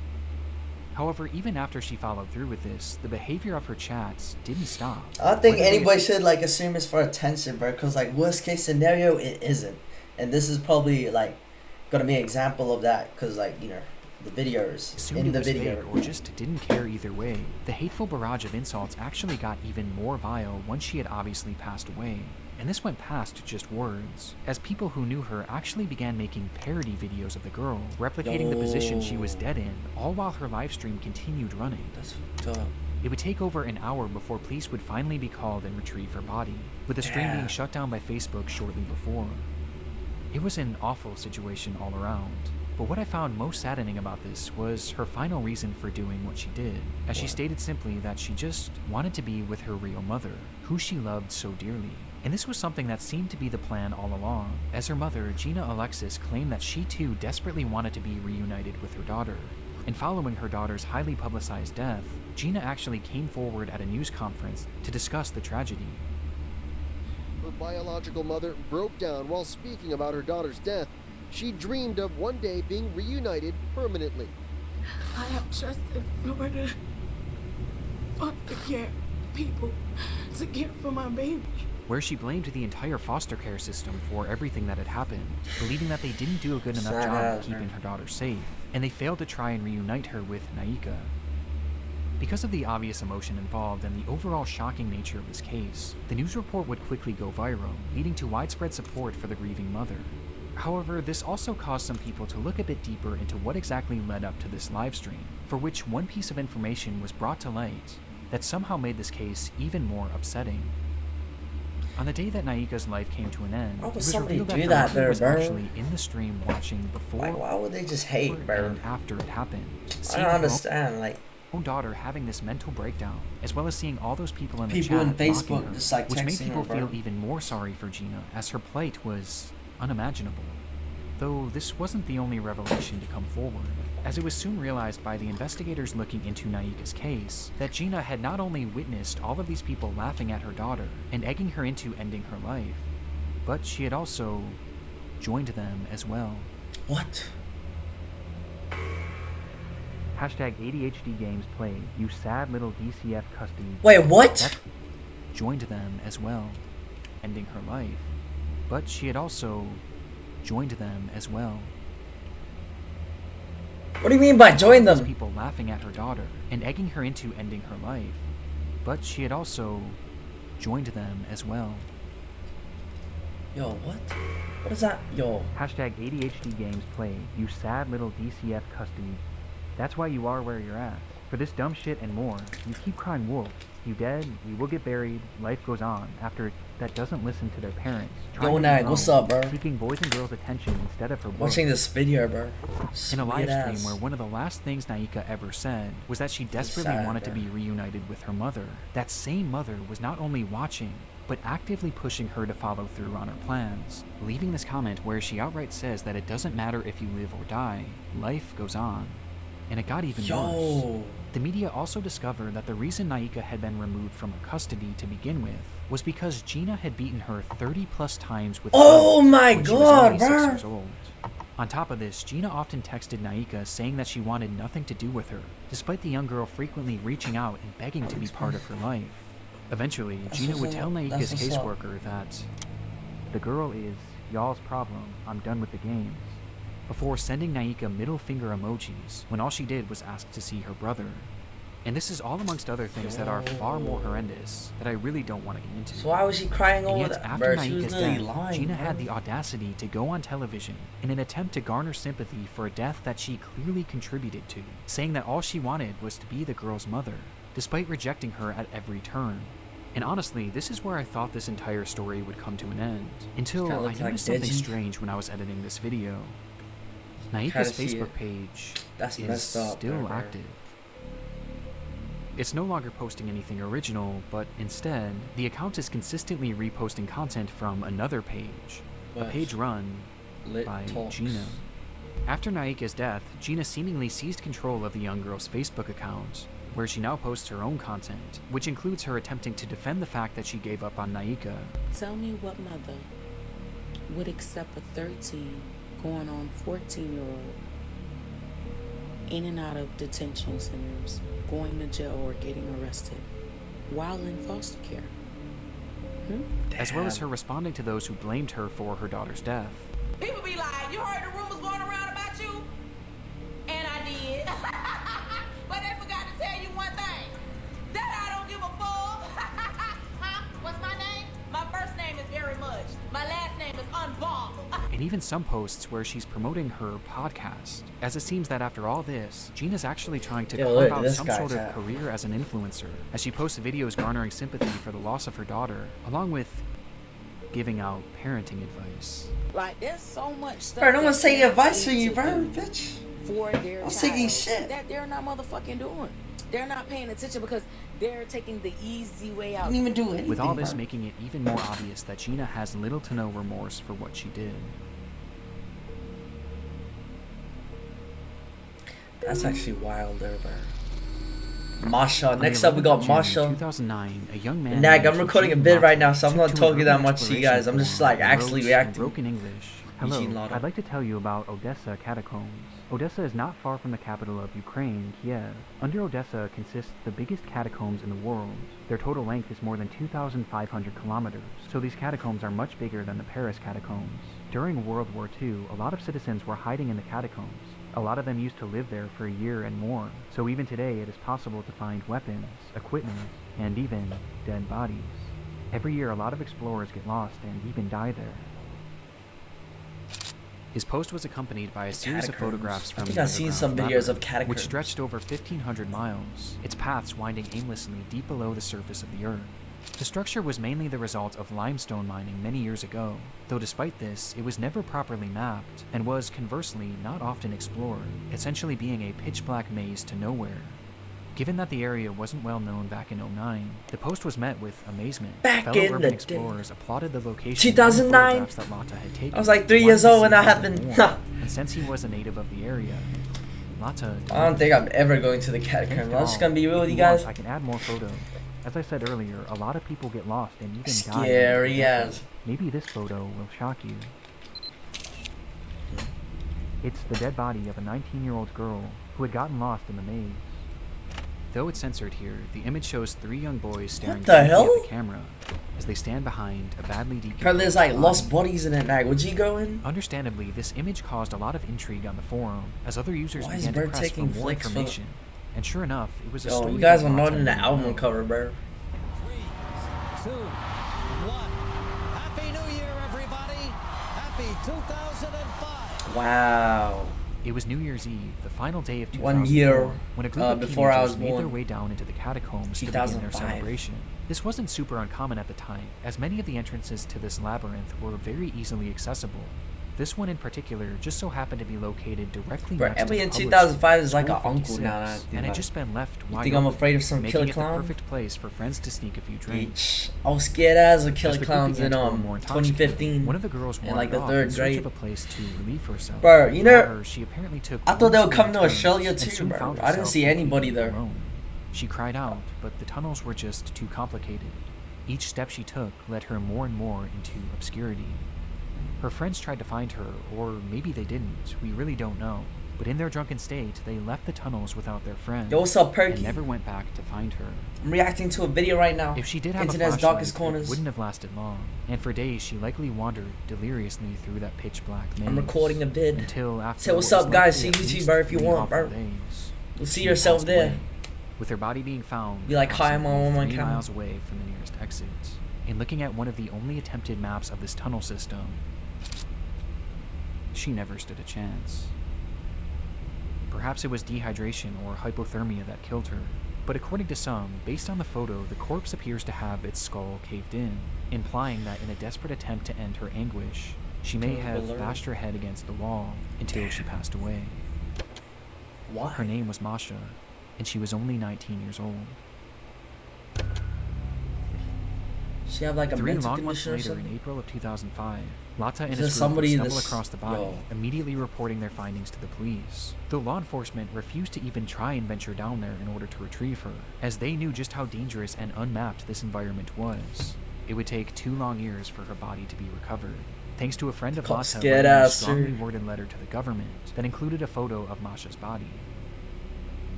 Speaker 3: However, even after she followed through with this, the behavior of her chats didn't stop.
Speaker 2: I don't think
Speaker 3: Whether they-
Speaker 2: anybody should like assume it's for attention, bro. Cause like worst case scenario, it isn't. And this is probably like gonna be an example of that. Cause like the videos
Speaker 3: assumed
Speaker 2: in
Speaker 3: it
Speaker 2: the
Speaker 3: was
Speaker 2: video.
Speaker 3: fake or just didn't care either way. The hateful barrage of insults actually got even more vile once she had obviously passed away. And this went past just words, as people who knew her actually began making parody videos of the girl, replicating the position she was dead in, all while her live stream continued running.
Speaker 2: That's fucked up.
Speaker 3: It would take over an hour before police would finally be called and retrieve her body, with the stream being
Speaker 2: Damn.
Speaker 3: shut down by Facebook shortly before. It was an awful situation all around, but what I found most saddening about this was her final reason for doing what she did, as she stated simply that she just wanted to be with her real mother, who she loved so dearly. And this was something that seemed to be the plan all along, as her mother, Gina Alexis, claimed that she too desperately wanted to be reunited with her daughter. And following her daughter's highly publicized death, Gina actually came forward at a news conference to discuss the tragedy.
Speaker 7: Her biological mother broke down while speaking about her daughter's death. She dreamed of one day being reunited permanently.
Speaker 8: I have trusted Florida foster care people to care for my baby.
Speaker 3: Where she blamed the entire foster care system for everything that had happened, believing that they didn't do a good enough
Speaker 2: Sad
Speaker 3: job
Speaker 2: ass,
Speaker 3: of keeping
Speaker 2: man.
Speaker 3: her daughter safe. and they failed to try and reunite her with Naika. Because of the obvious emotion involved and the overall shocking nature of this case, the news report would quickly go viral, leading to widespread support for the grieving mother. However, this also caused some people to look a bit deeper into what exactly led up to this livestream, for which one piece of information was brought to light that somehow made this case even more upsetting. On the day that Naika's life came to an end,
Speaker 2: Why
Speaker 3: it
Speaker 2: would
Speaker 3: was
Speaker 2: somebody
Speaker 3: revealed
Speaker 2: do
Speaker 3: that
Speaker 2: that
Speaker 3: Naika
Speaker 2: there,
Speaker 3: was
Speaker 2: bro?
Speaker 3: actually in the stream watching before,
Speaker 2: Like, why would they just hate, bro?
Speaker 3: and after it happened.
Speaker 2: I
Speaker 3: Seeing
Speaker 2: don't
Speaker 3: her
Speaker 2: understand. Like,
Speaker 3: own daughter having this mental breakdown, as well as seeing all those people in the
Speaker 2: people
Speaker 3: chat
Speaker 2: in Facebook
Speaker 3: mocking her,
Speaker 2: just like
Speaker 3: which made
Speaker 2: texting
Speaker 3: people
Speaker 2: her,
Speaker 3: feel
Speaker 2: bro.
Speaker 3: even more sorry for Gina, as her plight was unimaginable. Though this wasn't the only revelation to come forward, as it was soon realized by the investigators looking into Naika's case that Gina had not only witnessed all of these people laughing at her daughter and egging her into ending her life, but she had also joined them as well.
Speaker 2: What?
Speaker 3: Hashtag ADHD games played. You sad little DCF custody.
Speaker 2: Wait, what?
Speaker 3: That joined them as well, ending her life. But she had also joined them as well.
Speaker 2: What do you mean by join
Speaker 3: These
Speaker 2: them?
Speaker 3: people laughing at her daughter and egging her into ending her life. But she had also joined them as well.
Speaker 2: Yo, what? What is that? Yo.
Speaker 3: Hashtag ADHD games played. You sad little DCF custody. That's why you are where you're at. For this dumb shit and more, you keep crying wolf. You dead, you will get buried, life goes on. After that doesn't listen to their parents.
Speaker 2: Yo, Nag, what's up, bro?
Speaker 3: Seeking boys and girls' attention instead of her boys.
Speaker 2: Watching this video, bro.
Speaker 3: In a live
Speaker 2: Sweet
Speaker 3: stream
Speaker 2: ass.
Speaker 3: where one of the last things Naika ever said was that she desperately
Speaker 2: sad,
Speaker 3: wanted to
Speaker 2: bro.
Speaker 3: be reunited with her mother. That same mother was not only watching, but actively pushing her to follow through on her plans, leaving this comment where she outright says that it doesn't matter if you live or die, life goes on. And it got even worse.
Speaker 2: Yo.
Speaker 3: The media also discovered that the reason Naika had been removed from her custody to begin with was because Gina had beaten her 30 plus times with
Speaker 2: Oh
Speaker 3: clubs
Speaker 2: my
Speaker 3: when she was
Speaker 2: God,
Speaker 3: only 6
Speaker 2: bro.
Speaker 3: years old. On top of this, Gina often texted Naika saying that she wanted nothing to do with her, despite the young girl frequently reaching out and begging to be part of her life. Eventually, Gina would tell Naika's
Speaker 2: That's what's up.
Speaker 3: caseworker that the girl is y'all's problem, I'm done with the games, before sending Naika middle finger emojis when all she did was ask to see her brother. And this is all amongst other things that are far more horrendous that I really don't want to get into.
Speaker 2: So why was she crying
Speaker 3: And
Speaker 2: over
Speaker 3: yet,
Speaker 2: that?
Speaker 3: after
Speaker 2: Bro, she was
Speaker 3: Naika's
Speaker 2: literally
Speaker 3: death,
Speaker 2: lying.
Speaker 3: Gina
Speaker 2: bro.
Speaker 3: had the audacity to go on television in an attempt to garner sympathy for a death that she clearly contributed to, saying that all she wanted was to be the girl's mother, despite rejecting her at every turn. And honestly, this is where I thought this entire story would come to an end, until
Speaker 2: Kinda
Speaker 3: I
Speaker 2: looks
Speaker 3: noticed
Speaker 2: like
Speaker 3: something
Speaker 2: Deji.
Speaker 3: strange when I was editing this video.
Speaker 2: Kinda
Speaker 3: Naika's
Speaker 2: see
Speaker 3: Facebook
Speaker 2: it.
Speaker 3: page
Speaker 2: That's
Speaker 3: is
Speaker 2: messed up,
Speaker 3: still
Speaker 2: bro.
Speaker 3: active. It's no longer posting anything original, but instead, the account is consistently reposting content from another page, a
Speaker 2: What?
Speaker 3: page run
Speaker 2: Lit
Speaker 3: by
Speaker 2: talks.
Speaker 3: Gina. After Naika's death, Gina seemingly seized control of the young girl's Facebook account, where she now posts her own content, which includes her attempting to defend the fact that she gave up on Naika.
Speaker 9: Tell me what mother would accept a 13 going on 14-year-old in and out of detention centers, going to jail or getting arrested while in foster care?
Speaker 3: As well as her responding to those who blamed her for her daughter's death.
Speaker 10: People be like, you heard the rumors going around about you? And I did. But they forgot to tell you one thing. That I don't give a fuck. What's my name? My first name is Very Much. My last name is Unbomb.
Speaker 3: And even some posts where she's promoting her podcast, as it seems that after all this, Gina's actually trying to
Speaker 2: Yo,
Speaker 3: carve
Speaker 2: look,
Speaker 3: out
Speaker 2: this
Speaker 3: some
Speaker 2: guy's
Speaker 3: sort of
Speaker 2: hat.
Speaker 3: career as an influencer, as she posts videos garnering sympathy for the loss of her daughter, along with giving out parenting advice.
Speaker 9: Like, there's so much stuff.
Speaker 2: Bro, no
Speaker 9: that
Speaker 2: one's taking
Speaker 9: parents
Speaker 2: advice from
Speaker 9: need
Speaker 2: you,
Speaker 9: to
Speaker 2: bro,
Speaker 9: do
Speaker 2: bitch.
Speaker 9: For their
Speaker 2: I'm taking
Speaker 9: child
Speaker 2: shit.
Speaker 9: that they're not motherfucking doing. They're not paying attention because they're taking the easy way out.
Speaker 2: Didn't even do anything.
Speaker 3: With all this
Speaker 2: bro.
Speaker 3: making it even more obvious that Gina has little to no remorse for what she did.
Speaker 2: That's actually wild, there, bro. Masha.
Speaker 3: On the
Speaker 2: Next up, we
Speaker 3: 11th
Speaker 2: got
Speaker 3: of June,
Speaker 2: Masha.
Speaker 3: 2009, a young man
Speaker 2: Nag, I'm
Speaker 3: named
Speaker 2: recording a
Speaker 3: Eugene
Speaker 2: bid right
Speaker 3: Lotto
Speaker 2: now, so I'm
Speaker 3: took
Speaker 2: not
Speaker 3: to an
Speaker 2: talking that
Speaker 3: urban
Speaker 2: much to you guys. I'm just
Speaker 3: exploration
Speaker 2: like actually
Speaker 3: forum and wrote in
Speaker 2: reacting.
Speaker 3: broken English. Hello,
Speaker 2: Eugene Lotto.
Speaker 3: I'd like to tell you about Odessa catacombs. Odessa is not far from the capital of Ukraine, Kiev. Under Odessa consists the biggest catacombs in the world. Their total length is more than 2,500 kilometers, so these catacombs are much bigger than the Paris catacombs. During World War II, a lot of citizens were hiding in the catacombs, A lot of them used to live there for a year and more, so even today it is possible to find weapons, equipment, and even dead bodies. Every year a lot of explorers get lost and even die there. His post was accompanied by a series of photographs from
Speaker 2: I think
Speaker 3: the
Speaker 2: I've seen some
Speaker 3: underground
Speaker 2: videos of
Speaker 3: labyrinth,
Speaker 2: catacombs.
Speaker 3: which stretched over 1,500 miles, its paths winding aimlessly deep below the surface of the Earth. The structure was mainly the result of limestone mining many years ago, though despite this, it was never properly mapped, and was, conversely, not often explored, essentially being a pitch-black maze to nowhere. Given that the area wasn't well known back in '09, the post was met with amazement.
Speaker 2: Back
Speaker 3: Fellow
Speaker 2: in
Speaker 3: urban
Speaker 2: the
Speaker 3: explorers applauded the location
Speaker 2: 2009?
Speaker 3: and the photographs that Lata had taken.
Speaker 2: I was like 3
Speaker 3: wanted
Speaker 2: years
Speaker 3: to
Speaker 2: old
Speaker 3: see
Speaker 2: when that
Speaker 3: a little
Speaker 2: happened.
Speaker 3: more, and since he was a native of the area, Lata...
Speaker 2: I don't think I'm ever going to the catacombs. I'm just gonna be real with you guys.
Speaker 3: I can add more photos. As I said earlier, a lot of people get lost and even die.
Speaker 2: Scary as.
Speaker 3: Maybe this photo will shock you. It's the dead body of a 19-year-old girl who had gotten lost in the maze. Though it's censored here, the image shows 3 young boys staring
Speaker 2: the
Speaker 3: directly
Speaker 2: hell?
Speaker 3: at the camera as they stand behind a badly decomposed
Speaker 2: Bro, there's like lost
Speaker 3: body.
Speaker 2: bodies in it. Like, would you go in?
Speaker 3: Understandably, this image caused a lot of intrigue on the forum as other users
Speaker 2: Why is
Speaker 3: began to
Speaker 2: Bird
Speaker 3: press for
Speaker 2: taking
Speaker 3: more
Speaker 2: flicks for-
Speaker 3: information. And sure enough, it was a
Speaker 2: Yo,
Speaker 3: story
Speaker 2: you guys
Speaker 3: that
Speaker 2: are not
Speaker 3: Lata
Speaker 2: in the
Speaker 3: didn't
Speaker 2: album
Speaker 3: know.
Speaker 2: cover, bro.
Speaker 11: 3, 2, 1. Happy New Year, everybody. Happy 2005.
Speaker 2: Wow.
Speaker 3: It was New Year's Eve, the final day of 2004,
Speaker 2: 1 year
Speaker 3: when a group of
Speaker 2: before I was
Speaker 3: teenagers made their
Speaker 2: born.
Speaker 3: way down into the catacombs to begin their
Speaker 2: 2005.
Speaker 3: celebration. This wasn't super uncommon at the time, as many of the entrances to this labyrinth were very easily accessible. This one in particular just so happened to be located directly
Speaker 2: Bro,
Speaker 3: next to
Speaker 2: Emily
Speaker 3: the
Speaker 2: in
Speaker 3: public
Speaker 2: 2005 is like
Speaker 3: School
Speaker 2: an uncle
Speaker 3: 56,
Speaker 2: now.
Speaker 3: and had just been left
Speaker 2: You
Speaker 3: wide
Speaker 2: think I'm
Speaker 3: open,
Speaker 2: afraid of some
Speaker 3: making
Speaker 2: killer
Speaker 3: it the
Speaker 2: clown?
Speaker 3: perfect place for friends to sneak a few drinks.
Speaker 2: I was scared as a
Speaker 3: As
Speaker 2: killer
Speaker 3: the group
Speaker 2: clowns
Speaker 3: began
Speaker 2: in
Speaker 3: to grow more intoxicated,
Speaker 2: 2015.
Speaker 3: one of the girls
Speaker 2: in
Speaker 3: wandered
Speaker 2: like the
Speaker 3: off
Speaker 2: 3rd
Speaker 3: in search
Speaker 2: grade.
Speaker 3: of a place to relieve herself.
Speaker 2: Bro, you know,
Speaker 3: However, she apparently took
Speaker 2: I thought they
Speaker 3: one
Speaker 2: would come to
Speaker 3: swing turns
Speaker 2: Australia
Speaker 3: and
Speaker 2: too,
Speaker 3: soon
Speaker 2: bro.
Speaker 3: found
Speaker 2: I didn't
Speaker 3: herself
Speaker 2: see anybody
Speaker 3: completely
Speaker 2: there.
Speaker 3: alone. She cried out, but the tunnels were just too complicated. Each step she took led her more and more into obscurity. Her friends tried to find her, or maybe they didn't, we really don't know. But in their drunken state, they left the tunnels without their friend.
Speaker 2: Yo, what's up, Perky?
Speaker 3: And never went back to find her.
Speaker 2: I'm reacting to a video right now.
Speaker 3: If she did have
Speaker 2: Internet's
Speaker 3: a flashlight,
Speaker 2: darkest corners.
Speaker 3: it wouldn't have lasted long, and for days she likely wandered deliriously through that pitch-black maze.
Speaker 2: I'm recording a vid.
Speaker 3: Until after
Speaker 2: Say what's
Speaker 3: what was
Speaker 2: up, guys.
Speaker 3: likely
Speaker 2: See
Speaker 3: at
Speaker 2: YouTube,
Speaker 3: least
Speaker 2: bro, if you
Speaker 3: 3
Speaker 2: want,
Speaker 3: awful
Speaker 2: bro.
Speaker 3: days,
Speaker 2: You'll see
Speaker 3: she
Speaker 2: yourself
Speaker 3: passed
Speaker 2: there.
Speaker 3: away, with her body being found
Speaker 2: Be like, hi, I'm
Speaker 3: approximately
Speaker 2: on my
Speaker 3: 3
Speaker 2: camera.
Speaker 3: miles away from the nearest exit. In looking at one of the only attempted maps of this tunnel system, she never stood a chance. Perhaps it was dehydration or hypothermia that killed her, but according to some, based on the photo, the corpse appears to have its skull caved in, implying that in a desperate attempt to end her anguish, she may have bashed her head against the wall until she passed away.
Speaker 2: Why?
Speaker 3: Her name was Masha, and she was only 19 years old.
Speaker 2: She have like a
Speaker 3: 3
Speaker 2: mental
Speaker 3: long months
Speaker 2: condition or
Speaker 3: later, in
Speaker 2: something?
Speaker 3: April of 2005, Lata and
Speaker 2: Is there
Speaker 3: his group
Speaker 2: somebody
Speaker 3: would
Speaker 2: in
Speaker 3: stumble
Speaker 2: this-
Speaker 3: across the body,
Speaker 2: Yo.
Speaker 3: immediately reporting their findings to the police. Though law enforcement refused to even try and venture down there in order to retrieve her, as they knew just how dangerous and unmapped this environment was. It would take 2 long years for her body to be recovered, thanks to a friend of
Speaker 2: Cops
Speaker 3: Lata
Speaker 2: get
Speaker 3: writing a
Speaker 2: ass,
Speaker 3: strongly
Speaker 2: sir.
Speaker 3: worded letter to the government that included a photo of Masha's body.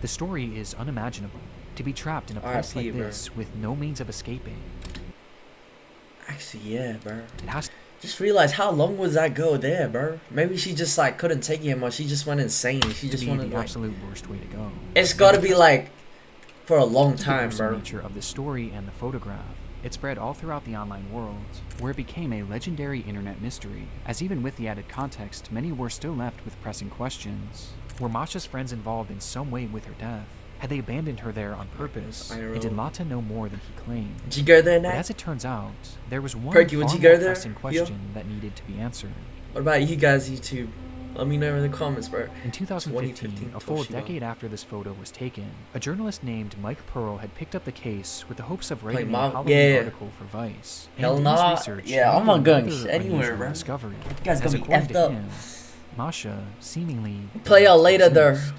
Speaker 3: The story is unimaginable. To be trapped in a place
Speaker 2: RIP,
Speaker 3: like
Speaker 2: bro.
Speaker 3: this with no means of escaping.
Speaker 2: Actually, yeah, bro.
Speaker 3: It has
Speaker 2: Just realized how long was that girl there, bro? Maybe she just like couldn't take it anymore. She just went insane. She
Speaker 3: to
Speaker 2: just
Speaker 3: be
Speaker 2: wanted
Speaker 3: the
Speaker 2: like.
Speaker 3: absolute worst way to go.
Speaker 2: It's gotta be like for a long
Speaker 3: The
Speaker 2: time,
Speaker 3: gruesome
Speaker 2: bro.
Speaker 3: nature of the story and the photograph, it spread all throughout the online world, where it became a legendary internet mystery, as even with the added context, many were still left with pressing questions. Were Masha's friends involved in some way with her death? Had they abandoned her there on purpose? And did Lata know more than he claimed?
Speaker 2: Did you go there,
Speaker 3: But
Speaker 2: Nat?
Speaker 3: as it turns out, there was one
Speaker 2: Perky, would
Speaker 3: far
Speaker 2: you go
Speaker 3: more
Speaker 2: there?
Speaker 3: pressing question that needed to be answered.
Speaker 2: What about you guys, YouTube? Let me know in the comments, bro.
Speaker 3: In 2015, a full
Speaker 2: Toshiba.
Speaker 3: decade after this photo was taken, a journalist named Mike Pearl had picked up the case with the hopes of writing a
Speaker 2: Mark-
Speaker 3: Halloween
Speaker 2: yeah.
Speaker 3: article for Vice.
Speaker 2: Hell
Speaker 3: And in his
Speaker 2: nah.
Speaker 3: research,
Speaker 2: Yeah,
Speaker 3: he
Speaker 2: I'm not
Speaker 3: made
Speaker 2: going
Speaker 3: another
Speaker 2: anywhere,
Speaker 3: unusual
Speaker 2: bro.
Speaker 3: discovery.
Speaker 2: You guys
Speaker 3: As
Speaker 2: gonna be
Speaker 3: according
Speaker 2: effed
Speaker 3: to
Speaker 2: up.
Speaker 3: him, Masha seemingly
Speaker 2: Play y'all later, though.
Speaker 3: deceased.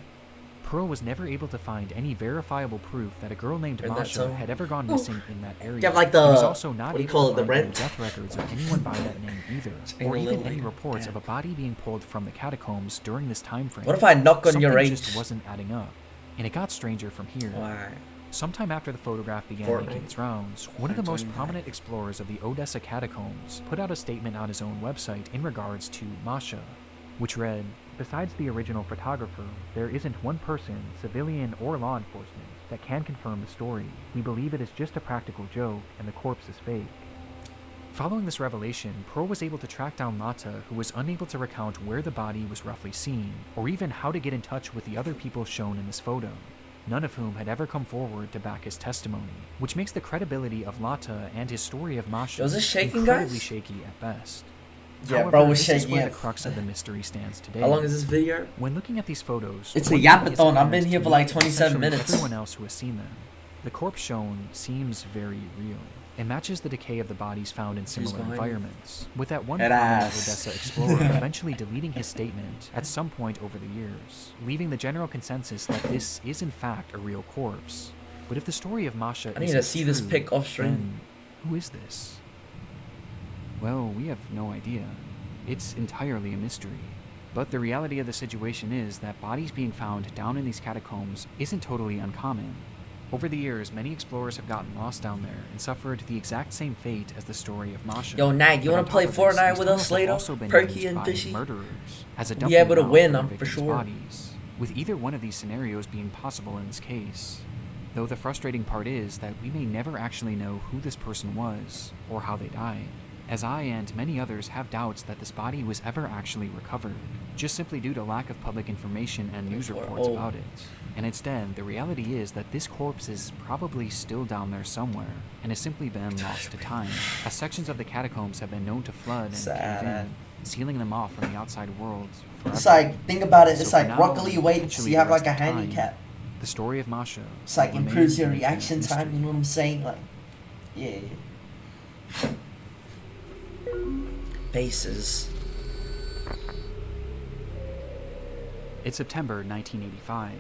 Speaker 3: Pearl was never able to find any verifiable proof that a girl named
Speaker 2: Heard that
Speaker 3: Masha
Speaker 2: song?
Speaker 3: had ever gone missing in that area.
Speaker 2: You have, like,
Speaker 3: He was
Speaker 2: the-
Speaker 3: also not
Speaker 2: what do you
Speaker 3: able
Speaker 2: call
Speaker 3: to
Speaker 2: it, the
Speaker 3: find any
Speaker 2: rent?
Speaker 3: death records of anyone by that name either,
Speaker 2: Ain't
Speaker 3: or
Speaker 2: a
Speaker 3: even
Speaker 2: little
Speaker 3: any
Speaker 2: like
Speaker 3: reports
Speaker 2: that.
Speaker 3: of a body being pulled from the catacombs during this time frame.
Speaker 2: What if I knock on your
Speaker 3: Something
Speaker 2: age?
Speaker 3: just wasn't adding up, and it got stranger from here.
Speaker 2: Why?
Speaker 3: Sometime after the photograph began
Speaker 2: Fortnite.
Speaker 3: making its rounds, one of the most
Speaker 2: 29.
Speaker 3: prominent explorers of the Odessa catacombs put out a statement on his own website in regards to Masha, which read, Besides the original photographer, there isn't one person, civilian or law enforcement, that can confirm the story. We believe it is just a practical joke and the corpse is fake. Following this revelation, Pearl was able to track down Lata, who was unable to recount where the body was roughly seen, or even how to get in touch with the other people shown in this photo, none of whom had ever come forward to back his testimony, which makes the credibility of Lata and his story of Masha incredibly shaky at best.
Speaker 2: Yeah,
Speaker 3: However,
Speaker 2: bro was
Speaker 3: this
Speaker 2: shaking.
Speaker 3: is where the crux of the mystery stands today.
Speaker 2: How long is this video?
Speaker 3: When looking at these photos,
Speaker 2: it's a yapathon. I've been here for like 27 minutes.
Speaker 3: Everyone else who has seen them, the corpse shown seems very real. It matches the decay of the bodies found in similar environments, with that one prominent Odessa explorer eventually deleting his statement at some point over the years, leaving the general consensus that this is in fact a real corpse. But if the story of Masha
Speaker 2: I need to see this pic off stream.
Speaker 3: Who is this? Well, we have no idea. It's entirely a mystery. But the reality of the situation is that bodies being found down in these catacombs isn't totally uncommon. Over the years, many explorers have gotten lost down there and suffered the exact same fate as the story of Masha.
Speaker 2: Yo, Nag, you want to play Fortnite with us later? Perky and Fishy? Be able to win, I'm for sure.
Speaker 3: Bodies, with either one of these scenarios being possible in this case. Though the frustrating part is that we may never actually know who this person was or how they died, as I and many others have doubts that this body was ever actually recovered, just simply due to lack of public information and news reports about it. And instead, the reality is that this corpse is probably still down there somewhere, and has simply been lost to time, as sections of the catacombs have been known to flood and cave in, sealing them off from the outside world forever.
Speaker 2: It's like, think about it, it's
Speaker 3: So
Speaker 2: like
Speaker 3: now,
Speaker 2: broccoli weights, you have like a handicap.
Speaker 3: The story of Masha.
Speaker 2: It's like improves your reaction time, you know what I'm saying? Like, yeah. Bases.
Speaker 3: It's September 1985.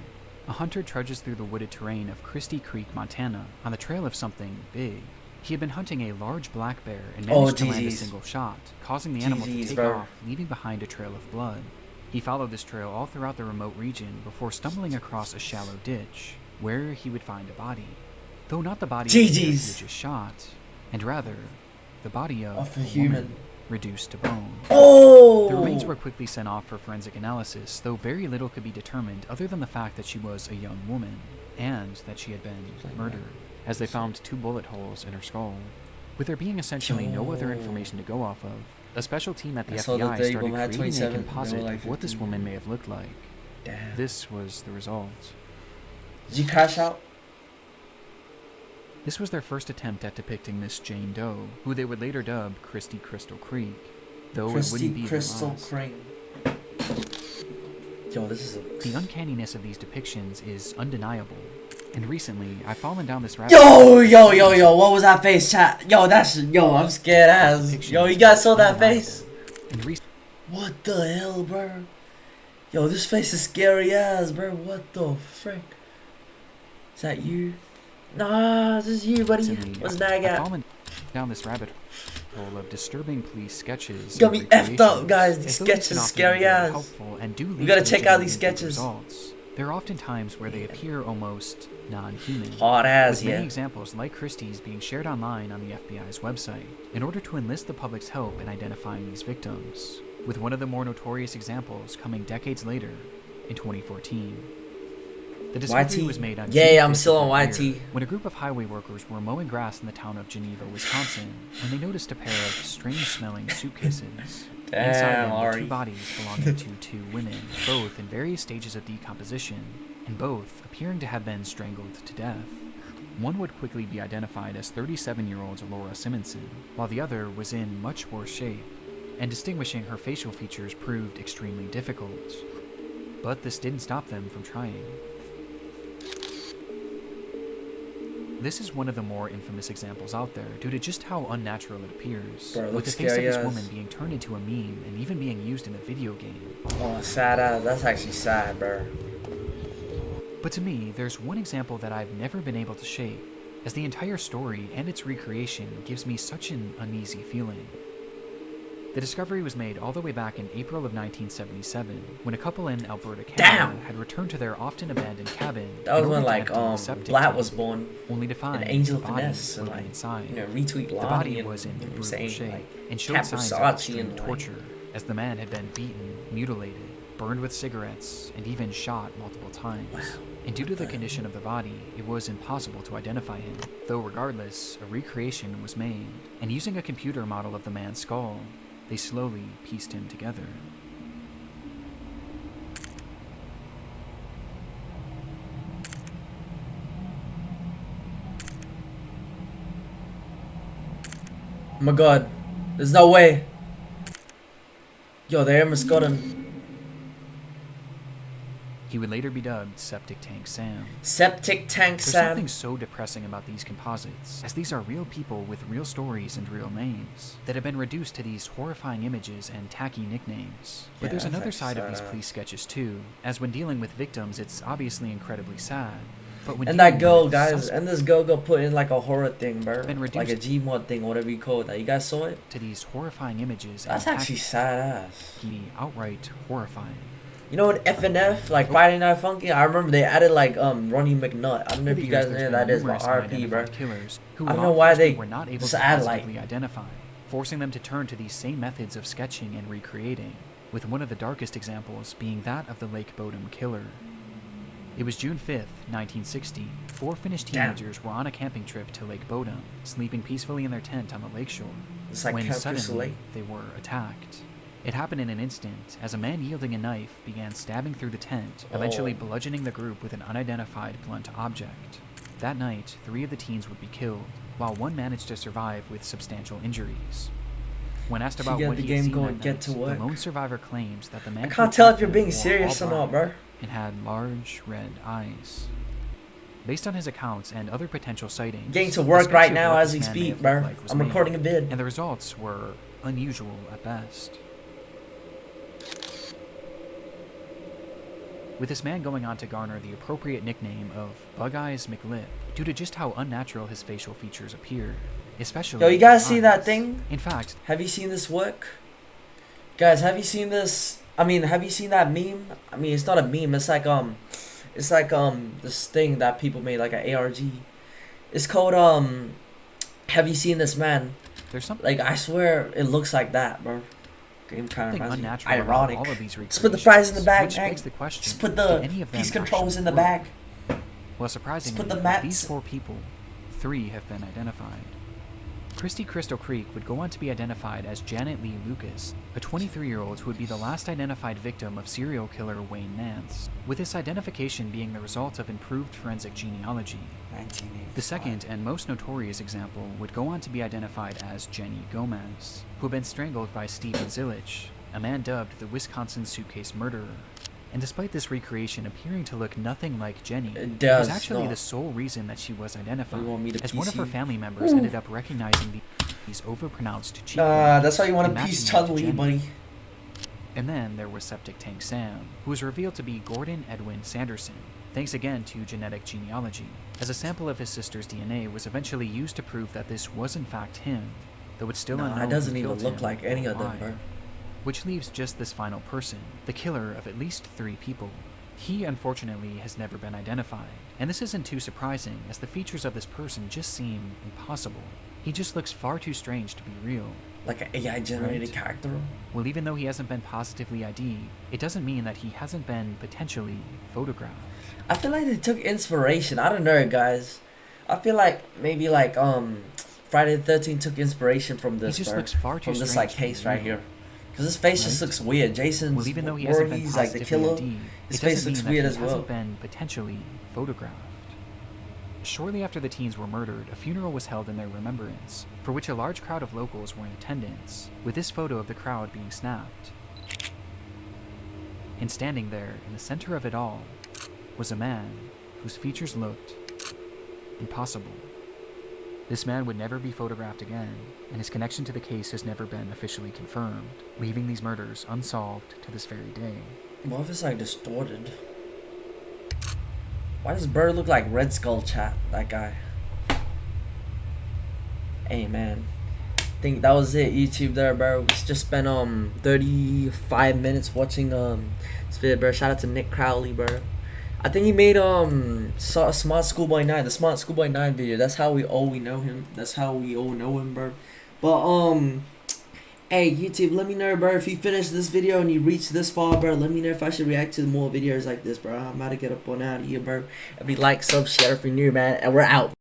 Speaker 3: A hunter trudges through the wooded terrain of Christie Creek, Montana, on the trail of something big. He had been hunting a large black bear and managed to land a single shot, causing the animal to take off, leaving behind a trail of blood. He followed this trail all throughout the remote region before stumbling across a shallow ditch, where he would find a body. Though not the body of the bear he had just shot, and rather, the body of a human reduced to bone.
Speaker 2: Oh!
Speaker 3: The remains were quickly sent off for forensic analysis, though very little could be determined other than the fact that she was a young woman, and that she had been murdered, as they found 2 bullet holes in her skull. With there being essentially no other information to go off of, a special team at the FBI started creating a composite of what this woman may have looked like.
Speaker 2: Damn.
Speaker 3: This was the result.
Speaker 2: Did you crash out?
Speaker 3: This was their first attempt at depicting Miss Jane Doe, who they would later dub Christie Crystal Creek, though it wouldn't be
Speaker 2: Crystal Creek. Yo, this is
Speaker 3: The uncanniness of these depictions is undeniable, and recently I've fallen down this rabbit
Speaker 2: Yo, what was that face, chat? Yo, I'm scared as. Yo, you guys saw that face? What the hell, bro? Yo, this face is scary as, bro. What the frick? Is that you? Nah, this is you, buddy. What's Nag at?
Speaker 3: I've fallen down this rabbit hole of disturbing police sketches.
Speaker 2: Got me effed up, guys. These sketches are scary as. We gotta check out these sketches.
Speaker 3: There are often times where they appear almost non-human.
Speaker 2: Hard as,
Speaker 3: with many examples like Christie's being shared online on the FBI's website in order to enlist the public's help in identifying these victims, with one of the more notorious examples coming decades later in 2014. The discovery was made on
Speaker 2: I'm still on YT.
Speaker 3: When a group of highway workers were mowing grass in the town of Geneva, Wisconsin, when they noticed a pair of strange-smelling suitcases. Inside them were 2 bodies belonging to 2 women, both in various stages of decomposition, and both appearing to have been strangled to death. One would quickly be identified as 37-year-old Laura Simonson, while the other was in much worse shape, and distinguishing her facial features proved extremely difficult. But this didn't stop them from trying. This is one of the more infamous examples out there due to just how unnatural it appears, with the face of this woman being turned into a meme and even being used in a video game.
Speaker 2: Oh, sad ass. That's actually sad, bro.
Speaker 3: But to me, there's one example that I've never been able to shake, as the entire story and its recreation gives me such an uneasy feeling. The discovery was made all the way back in April of 1977, when a couple in Alberta, Canada had returned to their often abandoned cabin.
Speaker 2: That was when like Blatt was born,
Speaker 3: only to find
Speaker 2: an Angel
Speaker 3: the body
Speaker 2: Finesse, and like
Speaker 3: inside.
Speaker 2: Retweet
Speaker 3: the body was in brutal shape and showed signs of extreme torture, as the man had been beaten, mutilated, burned with cigarettes, and even shot multiple times. And due to the condition of the body, it was impossible to identify him. Though regardless, a recreation was made, and using a computer model of the man's skull, they slowly pieced him together.
Speaker 2: Oh my god. There's no way. Yo, they almost got him.
Speaker 3: He would later be dubbed Septic Tank Sam.
Speaker 2: Septic Tank
Speaker 3: There's
Speaker 2: Sam.
Speaker 3: something so depressing about these composites, as these are real people with real stories and real names, that have been reduced to these horrifying images and tacky nicknames. But there's another side of these police sketches too, as when dealing with victims, it's obviously incredibly sad. But when
Speaker 2: And that
Speaker 3: dealing
Speaker 2: girl,
Speaker 3: with
Speaker 2: guys,
Speaker 3: suspects,
Speaker 2: and this girl got put in like a horror thing, bro.
Speaker 3: Been reduced
Speaker 2: Like a Gmod thing, whatever you call that. You guys saw it?
Speaker 3: to these horrifying images,
Speaker 2: That's
Speaker 3: and
Speaker 2: actually sad ass.
Speaker 3: outright horrifying.
Speaker 2: You know, in FNF, like Friday Night Funkin', I remember they added like Ronnie McNutt. I don't know if you guys know who that is, but RP, bro.
Speaker 3: Killers who
Speaker 2: I don't know why they
Speaker 3: were not able
Speaker 2: just
Speaker 3: to
Speaker 2: add like.
Speaker 3: positively identify, forcing them to turn to these same methods of sketching and recreating, with one of the darkest examples being that of the Lake Bodom killer. It was June 5th, 1960. 4 Finnish teenagers were on a camping trip to Lake Bodom, sleeping peacefully in their tent on the lakeshore,
Speaker 2: It's like
Speaker 3: when
Speaker 2: Camp Crystal
Speaker 3: suddenly
Speaker 2: Lake.
Speaker 3: they were attacked. It happened in an instant, as a man wielding a knife began stabbing through the tent, eventually bludgeoning the group with an unidentified blunt object. That night, 3 of the teens would be killed, while 1 managed to survive with substantial injuries. When asked about what he had seen that night, the lone survivor claims that the man
Speaker 2: I can't tell if you're being serious or not, bro.
Speaker 3: And had large red eyes. Based on his accounts and other potential sightings,
Speaker 2: Getting to work right
Speaker 3: sketch of
Speaker 2: now
Speaker 3: what
Speaker 2: as
Speaker 3: this
Speaker 2: we
Speaker 3: man may
Speaker 2: speak,
Speaker 3: have
Speaker 2: bro.
Speaker 3: looked like was
Speaker 2: I'm
Speaker 3: made,
Speaker 2: recording a vid.
Speaker 3: and the results were unusual at best. With this man going on to garner the appropriate nickname of Bug Eyes McLip due to just how unnatural his facial features appeared, especially.
Speaker 2: Yo, you guys see that thing?
Speaker 3: In fact,
Speaker 2: have you seen this work? Guys, have you seen this? I mean, have you seen that meme? I mean, it's not a meme. It's like this thing that people made, like an ARG. It's called Have you seen this man?
Speaker 3: There's something.
Speaker 2: Like, I swear, it looks like that, bro. Game kind of reminds me. Ironic.
Speaker 3: All of these
Speaker 2: Just put the prize in the bag,
Speaker 3: which
Speaker 2: man.
Speaker 3: begs the question,
Speaker 2: Just put
Speaker 3: did
Speaker 2: the
Speaker 3: any of them
Speaker 2: piece controls
Speaker 3: actually
Speaker 2: in the
Speaker 3: work?
Speaker 2: bag.
Speaker 3: Well, surprisingly,
Speaker 2: Just put the
Speaker 3: of
Speaker 2: mats.
Speaker 3: these 4 people, 3 have been identified. Christy Crystal Creek would go on to be identified as Janet Lee Lucas, a 23-year-old who would be the last identified victim of serial killer Wayne Nance, with this identification being the result of improved forensic genealogy. The second and most notorious example would go on to be identified as Jenny Gomez, who had been strangled by Steven Zilich, a man dubbed the Wisconsin Suitcase Murderer. And despite this recreation appearing to look nothing like Jenny, it was actually the sole reason that she was identified, as one of her family members ended up recognizing these overpronounced cheek
Speaker 2: that's why you want to piece Chun-Li, buddy.
Speaker 3: And then there was Septic Tank Sam, who was revealed to be Gordon Edwin Sanderson, thanks again to genetic genealogy, as a sample of his sister's DNA was eventually used to prove that this was in fact him, though it's still unknown
Speaker 2: it doesn't
Speaker 3: who
Speaker 2: even
Speaker 3: killed
Speaker 2: look
Speaker 3: him
Speaker 2: like
Speaker 3: or
Speaker 2: any of them,
Speaker 3: why.
Speaker 2: bro.
Speaker 3: Which leaves just this final person, the killer of at least 3 people. He, unfortunately, has never been identified, and this isn't too surprising, as the features of this person just seem impossible. He just looks far too strange to be real.
Speaker 2: Like an AI-generated character?
Speaker 3: Well, even though he hasn't been positively ID'd, it doesn't mean that he hasn't been potentially photographed.
Speaker 2: I feel like they took inspiration. I don't know, guys. I feel like maybe like Friday the 13th took inspiration from this.
Speaker 3: He just looks far too
Speaker 2: from this
Speaker 3: strange
Speaker 2: like
Speaker 3: to be
Speaker 2: case right
Speaker 3: real.
Speaker 2: here. Because his face just looks weird. Jason's
Speaker 3: Well, even though he hasn't been
Speaker 2: Voorhees, like the
Speaker 3: positively
Speaker 2: killer,
Speaker 3: ID'd,
Speaker 2: his
Speaker 3: it
Speaker 2: face
Speaker 3: doesn't
Speaker 2: looks
Speaker 3: mean
Speaker 2: weird
Speaker 3: that
Speaker 2: as
Speaker 3: he
Speaker 2: well.
Speaker 3: hasn't been potentially photographed. Shortly after the teens were murdered, a funeral was held in their remembrance, for which a large crowd of locals were in attendance, with this photo of the crowd being snapped. And standing there, in the center of it all, was a man whose features looked impossible. This man would never be photographed again, and his connection to the case has never been officially confirmed, leaving these murders unsolved to this very day.
Speaker 2: What if it's like distorted? Why does Bird look like Red Skull, chat? That guy. Hey man, I think that was it. YouTube there, bro. We just spent 35 minutes watching this video, bro. Shout out to Nick Crowley, bro. I think he made Smart Schoolboy 9, the Smart Schoolboy 9 video. That's how we know him. That's how we all know him, bro. But Hey, YouTube, let me know, bro, if you finished this video and you reached this far, bro. Let me know if I should react to more videos like this, bro. I'm about to get up on out of here, bro. Every like, sub, share if you're new, man. And we're out.